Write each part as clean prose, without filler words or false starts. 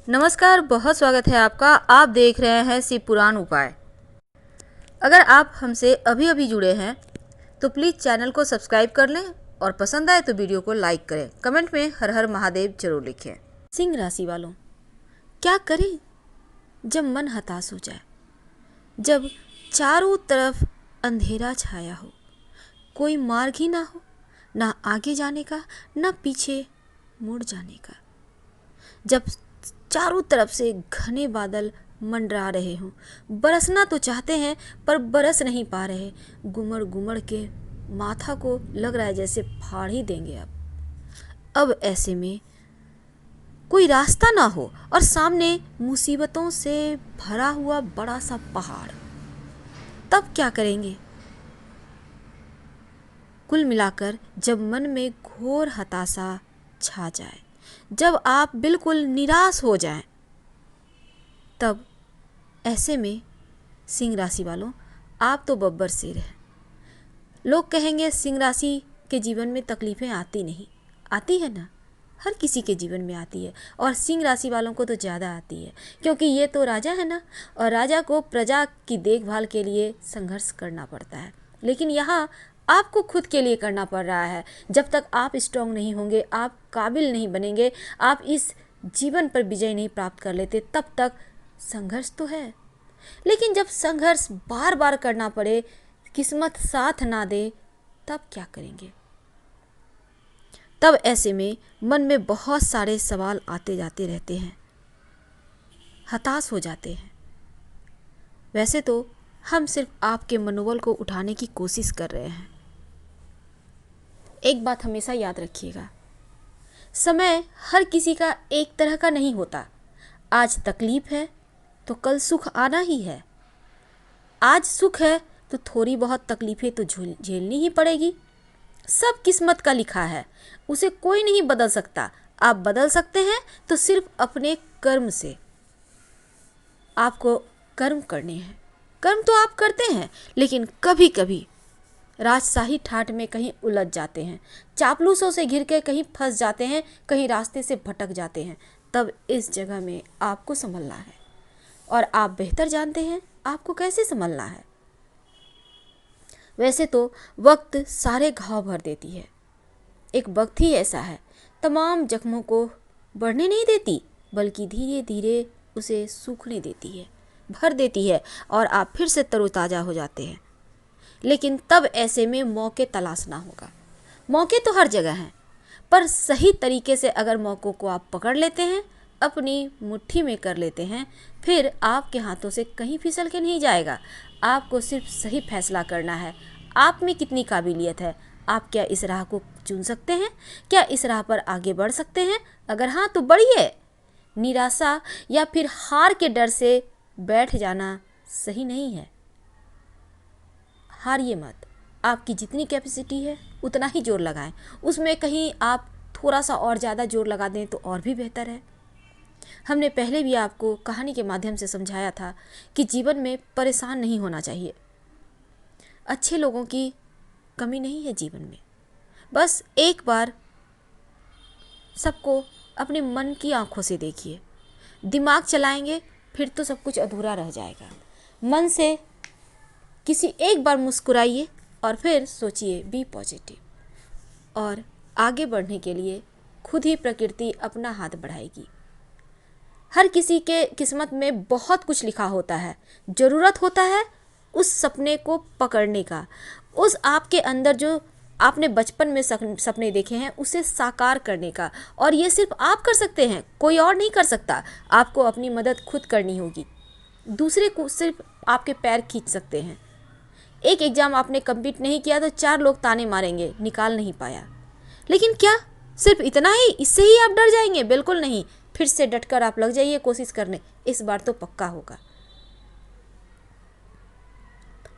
नमस्कार, बहुत स्वागत है आपका। आप देख रहे हैं शिव पुराण उपाय। अगर आप हमसे अभी अभी जुड़े हैं तो प्लीज़ चैनल को सब्सक्राइब कर लें और पसंद आए तो वीडियो को लाइक करें। कमेंट में हर हर महादेव जरूर लिखें। सिंह राशि वालों, क्या करें जब मन हताश हो जाए, जब चारों तरफ अंधेरा छाया हो, कोई मार्ग ही ना हो, ना आगे जाने का ना पीछे मुड़ जाने का, जब चारों तरफ से घने बादल मंडरा रहे हों, बरसना तो चाहते हैं पर बरस नहीं पा रहे, गुमड़ गुमड़ के माथा को लग रहा है जैसे फाड़ ही देंगे। अब ऐसे में कोई रास्ता ना हो और सामने मुसीबतों से भरा हुआ बड़ा सा पहाड़, तब क्या करेंगे? कुल मिलाकर जब मन में घोर हताशा छा जाए, जब आप बिल्कुल निराश हो जाएं, तब ऐसे में सिंह राशि वालों, आप तो बब्बर शेर हैं। लोग कहेंगे सिंह राशि के जीवन में तकलीफ़ें आती नहीं, आती है ना, हर किसी के जीवन में आती है और सिंह राशि वालों को तो ज़्यादा आती है, क्योंकि ये तो राजा है ना, और राजा को प्रजा की देखभाल के लिए संघर्ष करना पड़ता है। लेकिन यहाँ आपको खुद के लिए करना पड़ रहा है। जब तक आप स्ट्रांग नहीं होंगे, आप काबिल नहीं बनेंगे, आप इस जीवन पर विजय नहीं प्राप्त कर लेते, तब तक संघर्ष तो है। लेकिन जब संघर्ष बार बार करना पड़े, किस्मत साथ ना दे, तब क्या करेंगे? तब ऐसे में मन में बहुत सारे सवाल आते जाते रहते हैं, हताश हो जाते हैं। वैसे तो हम सिर्फ आपके मनोबल को उठाने की कोशिश कर रहे हैं। एक बात हमेशा याद रखिएगा, समय हर किसी का एक तरह का नहीं होता। आज तकलीफ है तो कल सुख आना ही है। आज सुख है तो थोड़ी बहुत तकलीफें तो झेलनी ही पड़ेगी। सब किस्मत का लिखा है, उसे कोई नहीं बदल सकता। आप बदल सकते हैं तो सिर्फ अपने कर्म से। आपको कर्म करने हैं, कर्म तो आप करते हैं, लेकिन कभी कभी राजशाही ठाठ में कहीं उलझ जाते हैं, चापलूसों से घिर के कहीं फंस जाते हैं, कहीं रास्ते से भटक जाते हैं। तब इस जगह में आपको संभलना है और आप बेहतर जानते हैं आपको कैसे संभलना है। वैसे तो वक्त सारे घाव भर देती है, एक वक्त ही ऐसा है, तमाम जख्मों को बढ़ने नहीं देती, बल्कि धीरे धीरे उसे सूखने देती है, भर देती है और आप फिर से तरोताज़ा हो जाते हैं। लेकिन तब ऐसे में मौके तलाशना होगा। मौके तो हर जगह हैं, पर सही तरीके से अगर मौक़ों को आप पकड़ लेते हैं, अपनी मुट्ठी में कर लेते हैं, फिर आपके हाथों से कहीं फिसल के नहीं जाएगा। आपको सिर्फ सही फैसला करना है। आप में कितनी काबिलियत है, आप क्या इस राह को चुन सकते हैं, क्या इस राह पर आगे बढ़ सकते हैं? अगर हाँ तो बढ़िए। निराशा या फिर हार के डर से बैठ जाना सही नहीं है। हारिए मत, आपकी जितनी कैपेसिटी है उतना ही जोर लगाएं। उसमें कहीं आप थोड़ा सा और ज़्यादा जोर लगा दें तो और भी बेहतर है। हमने पहले भी आपको कहानी के माध्यम से समझाया था कि जीवन में परेशान नहीं होना चाहिए। अच्छे लोगों की कमी नहीं है जीवन में। बस एक बार सबको अपने मन की आंखों से देखिए। दिमाग चलाएंगे फिर तो सब कुछ अधूरा रह जाएगा। मन से किसी एक बार मुस्कुराइए और फिर सोचिए, बी पॉजिटिव, और आगे बढ़ने के लिए खुद ही प्रकृति अपना हाथ बढ़ाएगी। हर किसी के किस्मत में बहुत कुछ लिखा होता है, ज़रूरत होता है उस सपने को पकड़ने का, उस आपके अंदर जो आपने बचपन में सपने देखे हैं उसे साकार करने का। और ये सिर्फ आप कर सकते हैं, कोई और नहीं कर सकता। आपको अपनी मदद खुद करनी होगी, दूसरे को सिर्फ आपके पैर खींच सकते हैं। एक एग्ज़ाम आपने कंप्लीट नहीं किया तो 4 लोग ताने मारेंगे, निकाल नहीं पाया। लेकिन क्या सिर्फ इतना ही, इससे ही आप डर जाएंगे? बिल्कुल नहीं। फिर से डटकर आप लग जाइए कोशिश करने, इस बार तो पक्का होगा।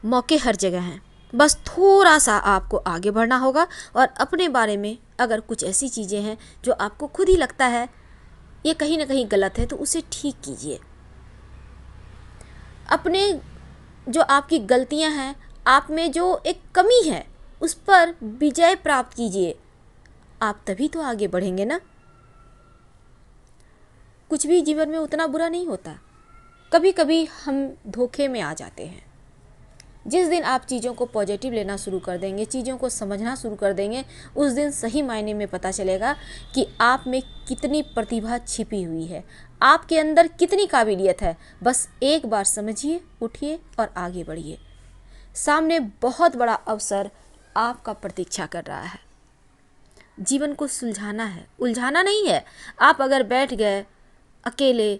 मौके हर जगह हैं, बस थोड़ा सा आपको आगे बढ़ना होगा। और अपने बारे में अगर कुछ ऐसी चीज़ें हैं जो आपको खुद ही लगता है ये कहीं ना कहीं गलत है, तो उसे ठीक कीजिए। अपने जो आपकी गलतियां हैं, आप में जो एक कमी है, उस पर विजय प्राप्त कीजिए। आप तभी तो आगे बढ़ेंगे ना। कुछ भी जीवन में उतना बुरा नहीं होता। कभी कभी हम धोखे में आ जाते हैं। जिस दिन आप चीज़ों को पॉजिटिव लेना शुरू कर देंगे, चीज़ों को समझना शुरू कर देंगे, उस दिन सही मायने में पता चलेगा कि आप में कितनी प्रतिभा छिपी हुई है, आपके अंदर कितनी काबिलियत है। बस एक बार समझिए, उठिए और आगे बढ़िए। सामने बहुत बड़ा अवसर आपका प्रतीक्षा कर रहा है। जीवन को सुलझाना है, उलझाना नहीं है। आप अगर बैठ गए अकेले,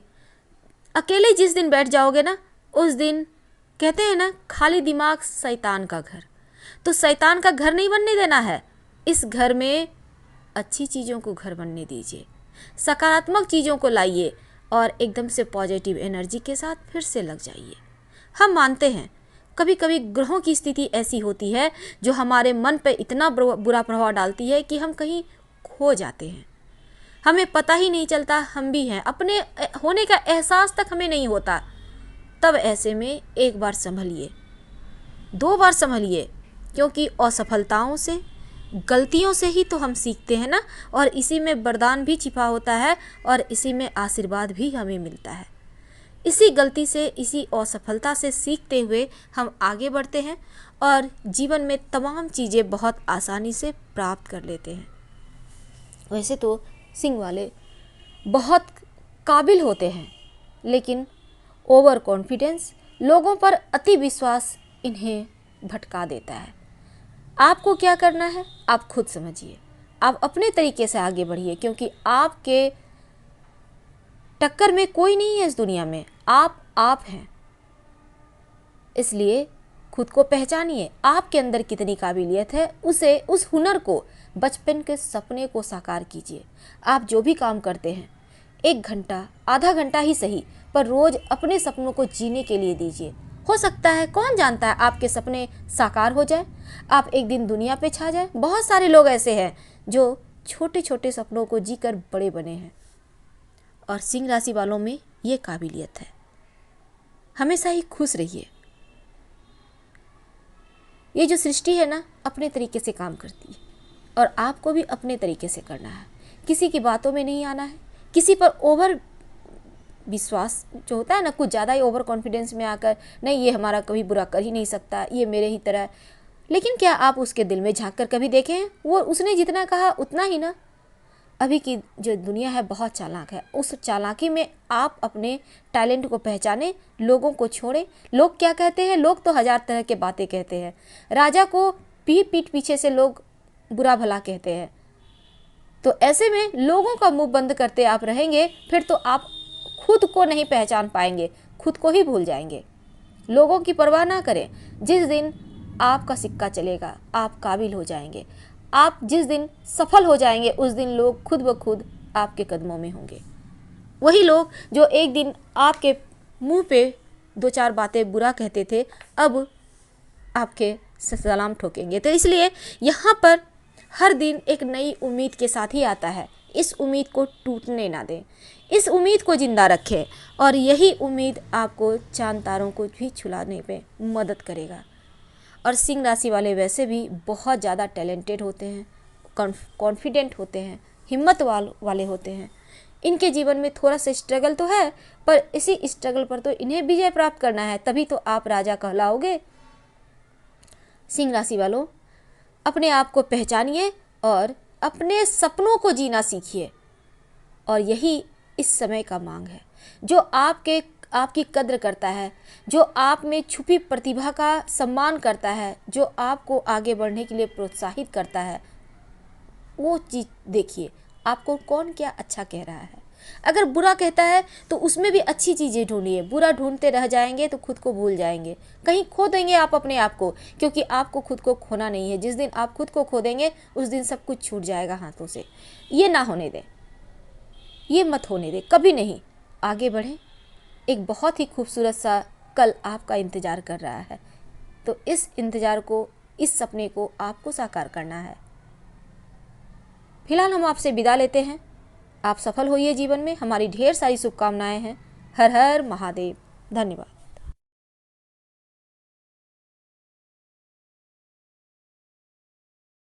अकेले जिस दिन बैठ जाओगे ना, उस दिन कहते हैं ना, खाली दिमाग शैतान का घर। तो शैतान का घर नहीं बनने देना है। इस घर में अच्छी चीज़ों को घर बनने दीजिए, सकारात्मक चीज़ों को लाइए और एकदम से पॉजिटिव एनर्जी के साथ फिर से लग जाइए। हम मानते हैं कभी कभी ग्रहों की स्थिति ऐसी होती है जो हमारे मन पर इतना बुरा प्रभाव डालती है कि हम कहीं खो जाते हैं, हमें पता ही नहीं चलता हम भी हैं, अपने होने का एहसास तक हमें नहीं होता। तब ऐसे में एक बार संभलिए, 2 बार संभलिए, क्योंकि असफलताओं से, गलतियों से ही तो हम सीखते हैं ना। और इसी में वरदान भी छिपा होता है और इसी में आशीर्वाद भी हमें मिलता है। इसी गलती से, इसी असफलता से सीखते हुए हम आगे बढ़ते हैं और जीवन में तमाम चीज़ें बहुत आसानी से प्राप्त कर लेते हैं। वैसे तो सिंह वाले बहुत काबिल होते हैं, लेकिन ओवर कॉन्फिडेंस, लोगों पर अति विश्वास इन्हें भटका देता है। आपको क्या करना है, आप खुद समझिए, आप अपने तरीके से आगे बढ़िए, क्योंकि आपके टक्कर में कोई नहीं है इस दुनिया में, आप हैं। इसलिए खुद को पहचानिए, आपके अंदर कितनी काबिलियत है, उस हुनर को, बचपन के सपने को साकार कीजिए। आप जो भी काम करते हैं, 1 घंटा, आधा घंटा ही सही, पर रोज़ अपने सपनों को जीने के लिए दीजिए। हो सकता है, कौन जानता है, आपके सपने साकार हो जाए, आप एक दिन दुनिया पे छा जाए। बहुत सारे लोग ऐसे हैं जो छोटे छोटे सपनों को जीकर बड़े बने हैं। और सिंह राशि वालों में ये काबिलियत है। हमेशा ही खुश रहिए। ये जो सृष्टि है ना, अपने तरीके से काम करती है और आपको भी अपने तरीके से करना है। किसी की बातों में नहीं आना है, किसी पर ओवर विश्वास जो होता है ना, कुछ ज़्यादा ही ओवर कॉन्फिडेंस में आकर, नहीं ये हमारा कभी बुरा कर ही नहीं सकता, ये मेरे ही तरह। लेकिन क्या आप उसके दिल में झांक कर कभी देखें हैं? वो उसने जितना कहा उतना ही ना। अभी की जो दुनिया है बहुत चालाक है, उस चालाकी में आप अपने टैलेंट को पहचाने, लोगों को छोड़ें। लोग क्या कहते हैं, लोग तो 1000 तरह के बातें कहते हैं। राजा को पीठ पीछे से लोग बुरा भला कहते हैं। तो ऐसे में लोगों का मुंह बंद करते आप रहेंगे, फिर तो आप खुद को नहीं पहचान पाएंगे, खुद को ही भूल जाएंगे। लोगों की परवाह ना करें। जिस दिन आपका सिक्का चलेगा, आप काबिल हो जाएंगे। आप जिस दिन सफल हो जाएंगे, उस दिन लोग खुद ब खुद आपके कदमों में होंगे। वही लोग जो एक दिन आपके मुंह पे 2-4 बातें बुरा कहते थे, अब आपके सलाम ठोकेंगे। तो इसलिए यहाँ पर हर दिन एक नई उम्मीद के साथ ही आता है। इस उम्मीद को टूटने ना दें, इस उम्मीद को जिंदा रखें, और यही उम्मीद आपको चांद तारों को भी छुलाने पे मदद करेगा। और सिंह राशि वाले वैसे भी बहुत ज़्यादा टैलेंटेड होते हैं, कॉन्फिडेंट होते हैं, हिम्मत वाले होते हैं। इनके जीवन में थोड़ा सा स्ट्रगल तो है, पर इसी स्ट्रगल पर तो इन्हें विजय प्राप्त करना है, तभी तो आप राजा कहलाओगे। सिंह राशि वालों, अपने आप को पहचानिए और अपने सपनों को जीना सीखिए। और यही इस समय का मांग है। जो आपकी कद्र करता है, जो आप में छुपी प्रतिभा का सम्मान करता है, जो आपको आगे बढ़ने के लिए प्रोत्साहित करता है, वो चीज़ देखिए। आपको कौन क्या अच्छा कह रहा है। अगर बुरा कहता है तो उसमें भी अच्छी चीज़ें ढूंढिए। बुरा ढूंढते रह जाएंगे तो खुद को भूल जाएंगे, कहीं खो देंगे आप अपने आप को, क्योंकि आपको खुद को खोना नहीं है। जिस दिन आप खुद को खो देंगे, उस दिन सब कुछ छूट जाएगा हाथों से। ये ना होने दें, ये मत होने दें, कभी नहीं। आगे बढ़ें। एक बहुत ही खूबसूरत सा कल आपका इंतज़ार कर रहा है, तो इस इंतज़ार को, इस सपने को आपको साकार करना है। फिलहाल हम आपसे विदा लेते हैं। आप सफल होइए जीवन में, हमारी ढेर सारी शुभकामनाएं हैं। हर हर महादेव। धन्यवाद।